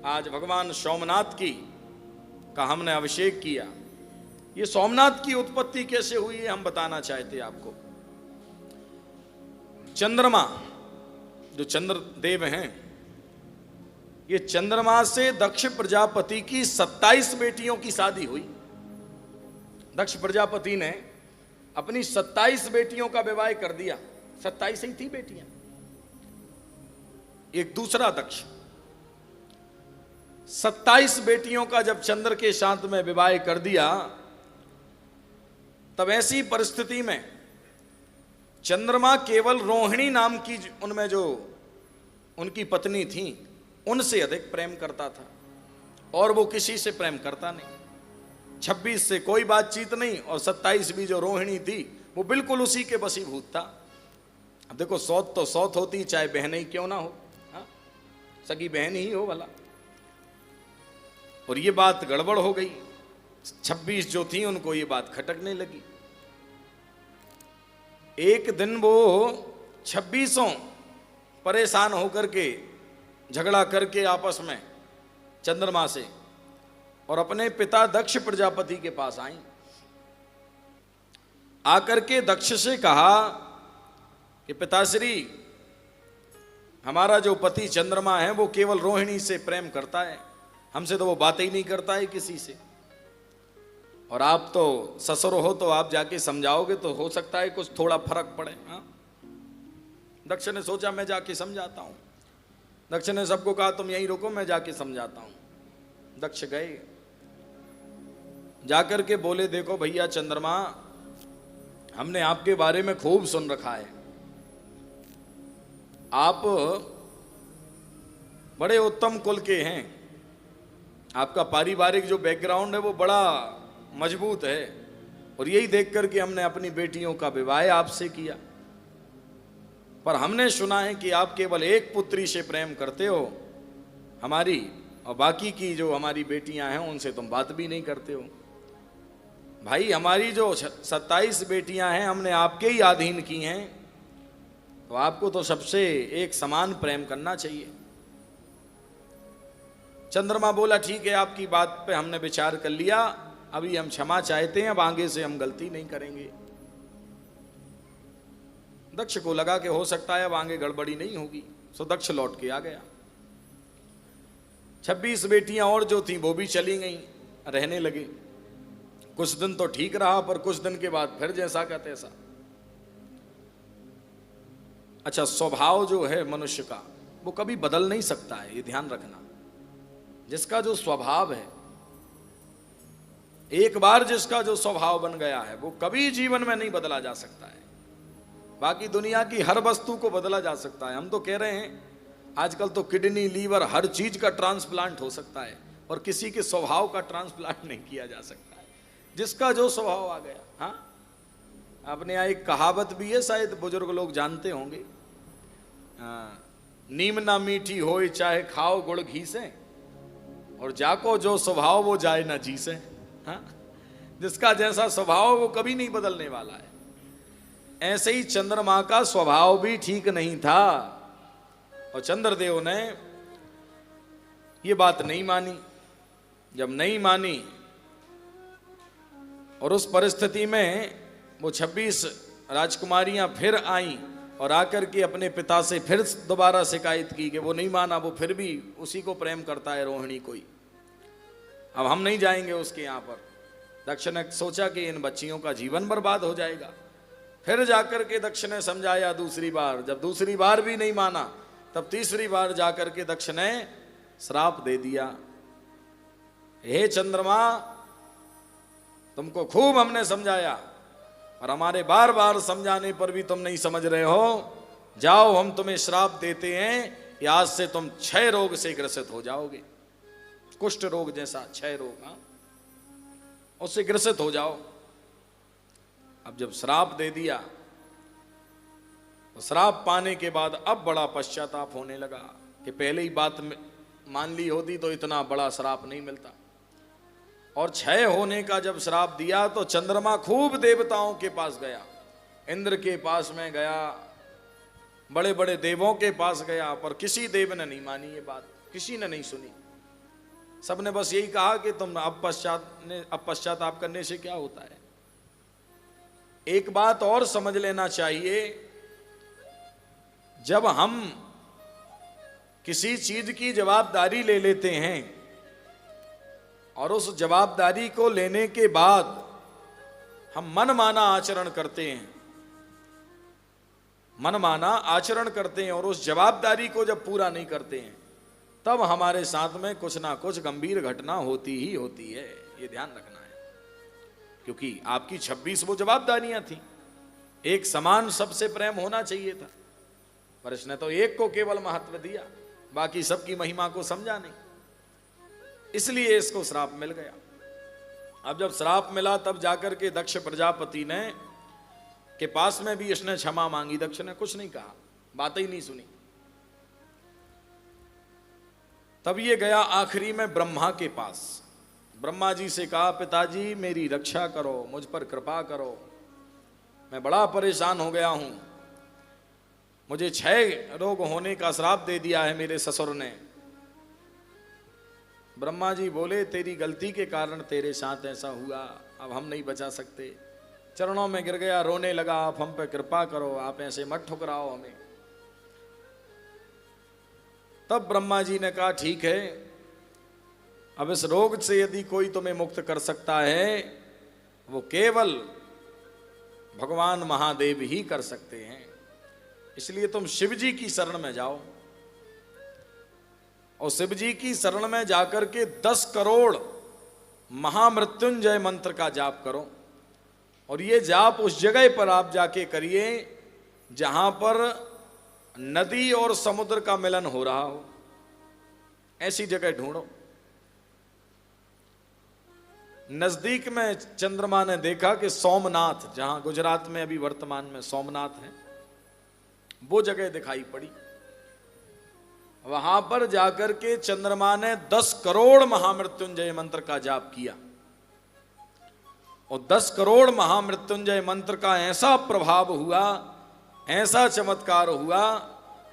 आज भगवान सोमनाथ की का हमने अभिषेक किया। ये सोमनाथ की उत्पत्ति कैसे हुई है हम बताना चाहते आपको। चंद्रमा जो चंद्र देव हैं, ये चंद्रमा से दक्ष प्रजापति की 27 बेटियों की शादी हुई। दक्ष प्रजापति ने अपनी 27 बेटियों का विवाह कर दिया। 27 ही थी बेटियां। एक दूसरा दक्ष 27 बेटियों का जब चंद्र के साथ में विवाह कर दिया, तब ऐसी परिस्थिति में चंद्रमा केवल रोहिणी नाम की उनमें जो उनकी पत्नी थी उनसे अधिक प्रेम करता था, और वो किसी से प्रेम करता नहीं। 26 से कोई बातचीत नहीं, और 27 भी जो रोहिणी थी वो बिल्कुल उसी के वशीभूत था। अब देखो, सौत तो सौत होती, चाहे बहन ही क्यों ना हो, हाँ? सगी बहन ही हो भला। और ये बात गड़बड़ हो गई। 26 जो थी उनको ये बात खटकने लगी। एक दिन वो 26 परेशान होकर के झगड़ा करके आपस में चंद्रमा से, और अपने पिता दक्ष प्रजापति के पास आई। आकर के दक्ष से कहा कि पिताश्री, हमारा जो पति चंद्रमा है वो केवल रोहिणी से प्रेम करता है, हमसे तो वो बातें ही नहीं करता है किसी से। और आप तो ससुर हो, तो आप जाके समझाओगे तो हो सकता है कुछ थोड़ा फर्क पड़े। हाँ, दक्ष ने सोचा मैं जाके समझाता हूं। दक्ष ने सबको कहा तुम यहीं रुको, मैं जाके समझाता हूं। दक्ष गए, जाकर के बोले देखो भैया चंद्रमा, हमने आपके बारे में खूब सुन रखा है। आप बड़े उत्तम कुल के हैं, आपका पारिवारिक जो बैकग्राउंड है वो बड़ा मजबूत है, और यही देख करके हमने अपनी बेटियों का विवाह आपसे किया। पर हमने सुना है कि आप केवल एक पुत्री से प्रेम करते हो हमारी, और बाकी की जो हमारी बेटियां हैं उनसे तुम बात भी नहीं करते हो। भाई, हमारी जो 27 बेटियां हैं हमने आपके ही अधीन की हैं, तो आपको तो सबसे एक समान प्रेम करना चाहिए। चंद्रमा बोला ठीक है, आपकी बात पे हमने विचार कर लिया, अभी हम क्षमा चाहते हैं, अब आगे से हम गलती नहीं करेंगे। दक्ष को लगा कि हो सकता है अब आगे गड़बड़ी नहीं होगी, सो दक्ष लौट के आ गया। 26 बेटियां और जो थीं वो भी चली गईं, रहने लगे। कुछ दिन तो ठीक रहा, पर कुछ दिन के बाद फिर जैसा का तैसा। अच्छा, स्वभाव जो है मनुष्य का वो कभी बदल नहीं सकता है, ये ध्यान रखना। जिसका जो स्वभाव है, एक बार जिसका जो स्वभाव बन गया है वो कभी जीवन में नहीं बदला जा सकता है। बाकी दुनिया की हर वस्तु को बदला जा सकता है। हम तो कह रहे हैं आजकल तो किडनी, लीवर, हर चीज का ट्रांसप्लांट हो सकता है, और किसी के स्वभाव का ट्रांसप्लांट नहीं किया जा सकता है। जिसका जो स्वभाव आ गया। हाँ, अपने यहाँ एक कहावत भी है, शायद बुजुर्ग लोग जानते होंगे। नीम ना मीठी होए चाहे खाओ गुड़ घी से, और जाको जो स्वभाव वो जाए ना जी से। हाँ, जिसका जैसा स्वभाव वो कभी नहीं बदलने वाला है। ऐसे ही चंद्रमा का स्वभाव भी ठीक नहीं था, और चंद्रदेव ने ये बात नहीं मानी। जब नहीं मानी, और उस परिस्थिति में वो 26 राजकुमारियां फिर आईं, और आकर के अपने पिता से फिर दोबारा शिकायत की कि वो नहीं माना, वो फिर भी उसी को प्रेम करता है, रोहिणी को ही। अब हम नहीं जाएंगे उसके यहाँ पर। दक्ष ने सोचा कि इन बच्चियों का जीवन बर्बाद हो जाएगा। फिर जाकर के दक्ष ने समझाया दूसरी बार। जब दूसरी बार भी नहीं माना, तब तीसरी बार जाकर के दक्ष ने श्राप दे दिया। हे चंद्रमा, तुमको खूब हमने समझाया, और हमारे बार बार समझाने पर भी तुम नहीं समझ रहे हो। जाओ, हम तुम्हें श्राप देते हैं कि आज से तुम क्षय रोग से ग्रसित हो जाओगे। कुष्ठ रोग जैसा क्षय रोग, हाँ, उससे ग्रसित हो जाओ। अब जब श्राप दे दिया, तो श्राप पाने के बाद अब बड़ा पश्चाताप होने लगा कि पहले ही बात मान ली होती तो इतना बड़ा श्राप नहीं मिलता। और क्षय होने का जब श्राप दिया, तो चंद्रमा खूब देवताओं के पास गया, इंद्र के पास में गया, बड़े बड़े देवों के पास गया, पर किसी देव ने नहीं मानी ये बात, किसी ने नहीं सुनी। सबने बस यही कहा कि तुम अब पश्चाताप करने से क्या होता है। एक बात और समझ लेना चाहिए, जब हम किसी चीज की जवाबदारी ले लेते हैं और उस जवाबदारी को लेने के बाद हम मनमाना आचरण करते हैं, मनमाना आचरण करते हैं और उस जवाबदारी को जब पूरा नहीं करते हैं, तब हमारे साथ में कुछ ना कुछ गंभीर घटना होती ही होती है। ये ध्यान रखना है, क्योंकि आपकी 26 वो जवाबदारियां थी। एक समान सबसे प्रेम होना चाहिए था, पर इसने तो एक को केवल महत्व दिया, बाकी सबकी महिमा को समझा नहीं, इसलिए इसको श्राप मिल गया। अब जब श्राप मिला तब जाकर के दक्ष प्रजापति ने के पास में भी इसने क्षमा मांगी। दक्ष ने कुछ नहीं कहा, बात ही नहीं सुनी। तब ये गया आखिरी में ब्रह्मा के पास। ब्रह्मा जी से कहा, पिताजी मेरी रक्षा करो, मुझ पर कृपा करो, मैं बड़ा परेशान हो गया हूं, मुझे 6 रोग होने का श्राप दे दिया है मेरे ससुर ने। ब्रह्मा जी बोले, तेरी गलती के कारण तेरे साथ ऐसा हुआ, अब हम नहीं बचा सकते। चरणों में गिर गया, रोने लगा, आप हम पे कृपा करो, आप ऐसे मत ठुकराओ हमें। तब ब्रह्मा जी ने कहा, ठीक है, अब इस रोग से यदि कोई तुम्हें मुक्त कर सकता है, वो केवल भगवान महादेव ही कर सकते हैं, इसलिए तुम शिव जी की शरण में जाओ और शिव जी की शरण में जाकर के 10 करोड़ महामृत्युंजय मंत्र का जाप करो। और ये जाप उस जगह पर आप जाके करिए जहां पर नदी और समुद्र का मिलन हो रहा हो, ऐसी जगह ढूंढो। नजदीक में चंद्रमा ने देखा कि सोमनाथ, जहां गुजरात में अभी वर्तमान में सोमनाथ है, वो जगह दिखाई पड़ी। वहां पर जाकर के चंद्रमा ने 10 करोड़ महामृत्युंजय मंत्र का जाप किया और 10 करोड़ महामृत्युंजय मंत्र का ऐसा प्रभाव हुआ, ऐसा चमत्कार हुआ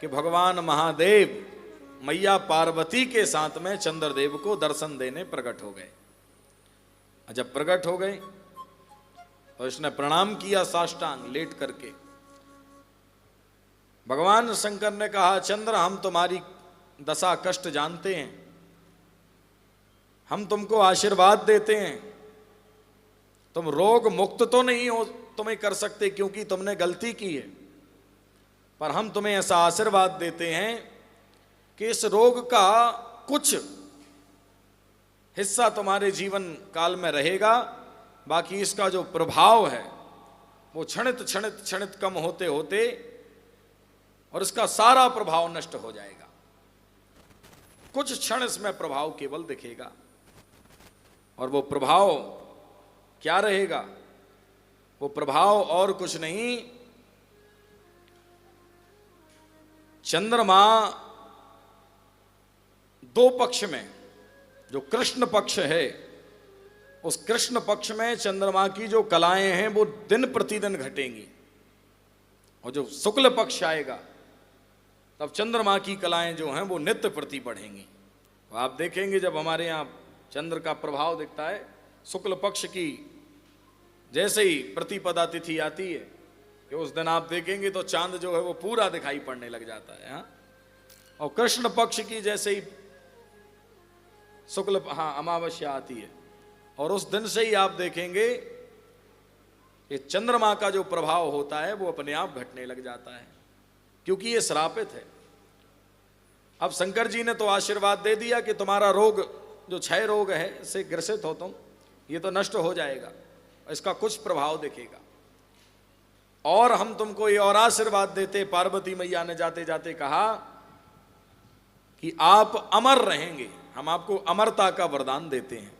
कि भगवान महादेव मैया पार्वती के साथ में चंद्रदेव को दर्शन देने प्रकट हो गए। जब प्रकट हो गए तो इसने प्रणाम किया साष्टांग लेट करके। भगवान शंकर ने कहा, चंद्र हम तुम्हारी दशा कष्ट जानते हैं, हम तुमको आशीर्वाद देते हैं, तुम रोग मुक्त तो नहीं हो तुम्हें कर सकते क्योंकि तुमने गलती की है, पर हम तुम्हें ऐसा आशीर्वाद देते हैं कि इस रोग का कुछ हिस्सा तुम्हारे जीवन काल में रहेगा, बाकी इसका जो प्रभाव है वो क्षणित क्षणित क्षणित कम होते होते और इसका सारा प्रभाव नष्ट हो जाएगा। कुछ क्षण इसमें प्रभाव केवल दिखेगा और वो प्रभाव क्या रहेगा? वो प्रभाव और कुछ नहीं, चंद्रमा 2 पक्ष में, जो कृष्ण पक्ष है, उस कृष्ण पक्ष में चंद्रमा की जो कलाएं हैं वो दिन प्रतिदिन घटेंगी, और जो शुक्ल पक्ष आएगा तब चंद्रमा की कलाएं जो हैं वो नित्य प्रति बढ़ेंगी। तो आप देखेंगे जब हमारे यहाँ चंद्र का प्रभाव दिखता है, शुक्ल पक्ष की जैसे ही प्रतिपदा तिथि आती है कि उस दिन आप देखेंगे तो चांद जो है वो पूरा दिखाई पड़ने लग जाता है। हाँ, और कृष्ण पक्ष की जैसे ही शुक्ल अमावस्या आती है और उस दिन से ही आप देखेंगे कि चंद्रमा का जो प्रभाव होता है वो अपने आप घटने लग जाता है, क्योंकि ये श्रापित है। अब शंकर जी ने तो आशीर्वाद दे दिया कि तुम्हारा रोग जो 6 रोग है इससे ग्रसित हो तुम, ये तो नष्ट हो जाएगा, इसका कुछ प्रभाव दिखेगा। और हम तुमको ये और आशीर्वाद देते, पार्वती मैया ने जाते जाते कहा कि आप अमर रहेंगे, हम आपको अमरता का वरदान देते हैं।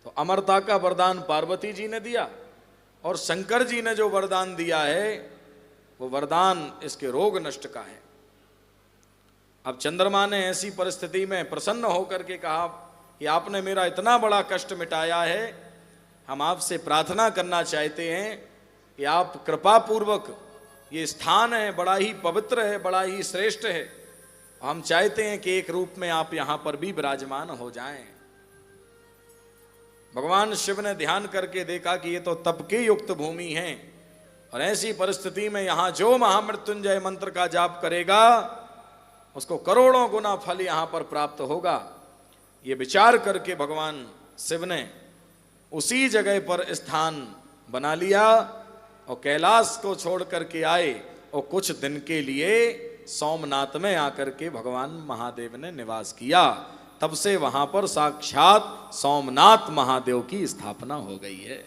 तो अमरता का वरदान पार्वती जी ने दिया और शंकर जी ने जो वरदान दिया है वो वरदान इसके रोग नष्ट का है। अब चंद्रमा ने ऐसी परिस्थिति में प्रसन्न होकर के कहा कि आपने मेरा इतना बड़ा कष्ट मिटाया है, हम आपसे प्रार्थना करना चाहते हैं कि आप कृपा पूर्वक, ये स्थान है बड़ा ही पवित्र है, बड़ा ही श्रेष्ठ है, हम चाहते हैं कि एक रूप में आप यहाँ पर भी विराजमान हो जाएं। भगवान शिव ने ध्यान करके देखा कि ये तो तप की युक्त भूमि है, और ऐसी परिस्थिति में यहां जो महामृत्युंजय मंत्र का जाप करेगा उसको करोड़ों गुना फल यहां पर प्राप्त होगा। ये विचार करके भगवान शिव ने उसी जगह पर स्थान बना लिया और कैलाश को छोड़ करके आए, और कुछ दिन के लिए सोमनाथ में आकर के भगवान महादेव ने निवास किया। तब से वहां पर साक्षात सोमनाथ महादेव की स्थापना हो गई है।